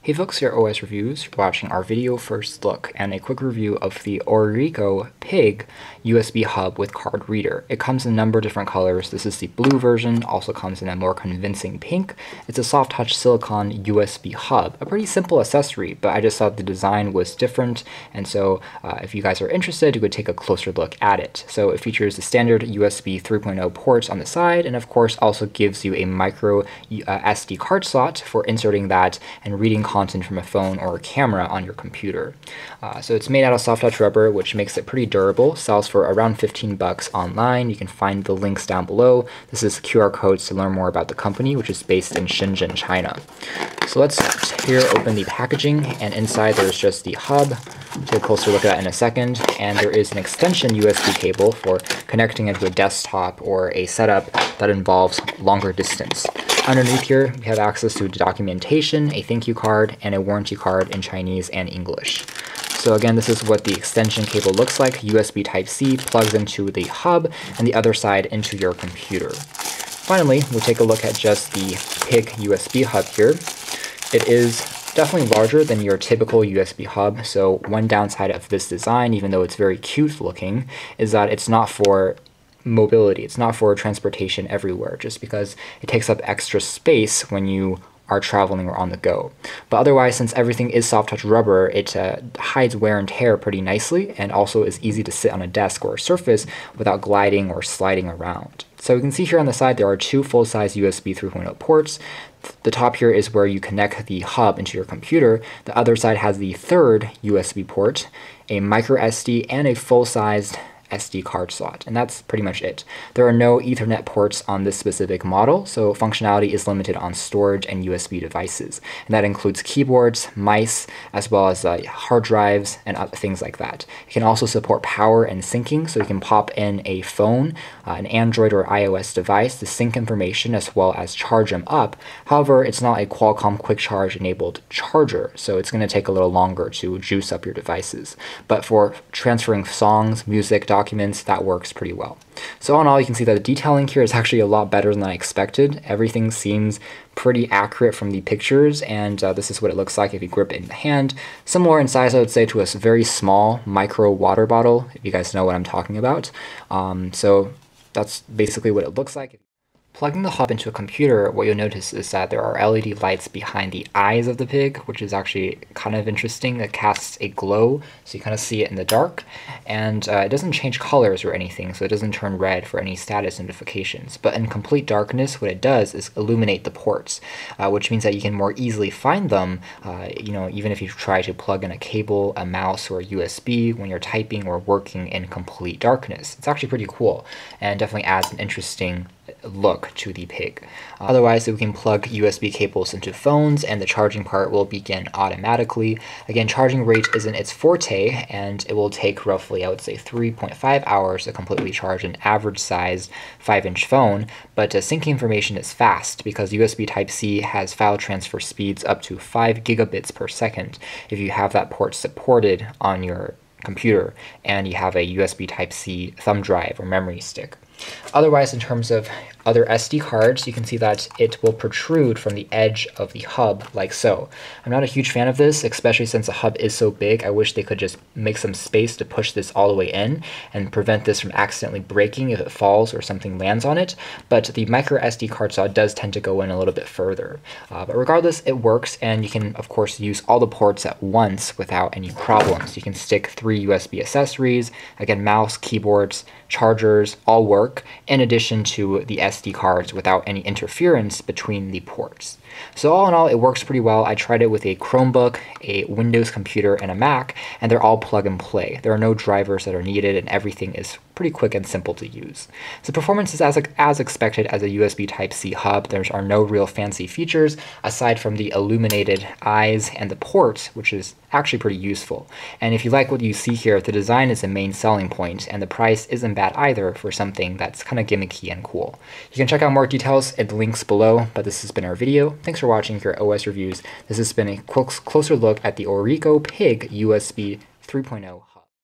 Hey folks, here at OS Reviews. You're watching our video first look and a quick review of the ORICO PIG USB hub with card reader. It comes in a number of different colors. This is the blue version, also comes in a more convincing pink. It's a soft touch silicone USB hub, a pretty simple accessory, but I just thought the design was different, and so if you guys are interested, you could take a closer look at it. So it features the standard USB 3.0 ports on the side, and of course also gives you a micro SD card slot for inserting that and reading content from a phone or a camera on your computer. So it's made out of soft touch rubber, which makes it pretty durable. Sells for around 15 bucks online. You can find the links down below. This is QR codes to learn more about the company, which is based in Shenzhen, China. So let's here open the packaging, and inside there's just the hub. Take a closer look at that in a second, and there is an extension USB cable for connecting it to a desktop or a setup that involves longer distance. Underneath here, we have access to documentation, a thank you card, and a warranty card in Chinese and English. So again, this is what the extension cable looks like. USB Type-C plugs into the hub, and the other side into your computer. Finally, we'll take a look at just the PIG USB hub here. It is definitely larger than your typical USB hub, so one downside of this design, even though it's very cute looking, is that it's not for mobility. It's not for transportation everywhere, just because it takes up extra space when you are traveling or on the go. But otherwise, since everything is soft touch rubber, it hides wear and tear pretty nicely, and also is easy to sit on a desk or a surface without gliding or sliding around. So you can see here on the side there are two full-size USB 3.0 ports. The top here is where you connect the hub into your computer. The other side has the third USB port, a micro SD, and a full-sized SD card slot, and that's pretty much it. There are no Ethernet ports on this specific model, so functionality is limited on storage and USB devices, and that includes keyboards, mice, as well as hard drives and other things like that. It can also support power and syncing, so you can pop in a phone, an Android or iOS device to sync information as well as charge them up. However, it's not a Qualcomm Quick Charge enabled charger, so it's going to take a little longer to juice up your devices. But for transferring songs, music, documents, that works pretty well. So all in all, you can see that the detailing here is actually a lot better than I expected. Everything seems pretty accurate from the pictures, and this is what it looks like if you grip it in the hand. Similar in size, I would say, to a very small micro water bottle, if you guys know what I'm talking about. So that's basically what it looks like. Plugging the hub into a computer, what you'll notice is that there are LED lights behind the eyes of the PIG, which is actually kind of interesting. That casts a glow, so you kind of see it in the dark. And it doesn't change colors or anything, so it doesn't turn red for any status notifications. But in complete darkness, what it does is illuminate the ports, which means that you can more easily find them, even if you try to plug in a cable, a mouse, or a USB when you're typing or working in complete darkness. It's actually pretty cool, and definitely adds an interesting look to the PIG. Otherwise, we can plug USB cables into phones, and the charging part will begin automatically. Again, charging rate isn't its forte, and it will take roughly, I would say, 3.5 hours to completely charge an average sized 5-inch phone, but syncing information is fast because USB Type-C has file transfer speeds up to 5 gigabits per second if you have that port supported on your computer and you have a USB Type-C thumb drive or memory stick. Otherwise, in terms of other SD cards, you can see that it will protrude from the edge of the hub like so. I'm not a huge fan of this, especially since the hub is so big. I wish they could just make some space to push this all the way in and prevent this from accidentally breaking if it falls or something lands on it. But the micro SD card slot does tend to go in a little bit further. But regardless, it works, and you can, of course, use all the ports at once without any problems. You can stick 3 USB accessories, again, mouse, keyboards, chargers, all work, in addition to the SD cards without any interference between the ports. So all in all, it works pretty well. I tried it with a Chromebook, a Windows computer, and a Mac, and they're all plug and play. There are no drivers that are needed, and everything is pretty quick and simple to use. So performance is as expected as a USB Type-C hub. There are no real fancy features aside from the illuminated eyes and the port, which is actually pretty useful. And if you like what you see here, the design is the main selling point, and the price isn't bad either for something that's kind of gimmicky and cool. You can check out more details in the links below, but this has been our video. Thanks for watching here at OS Reviews. This has been a closer look at the ORICO PIG USB 3.0.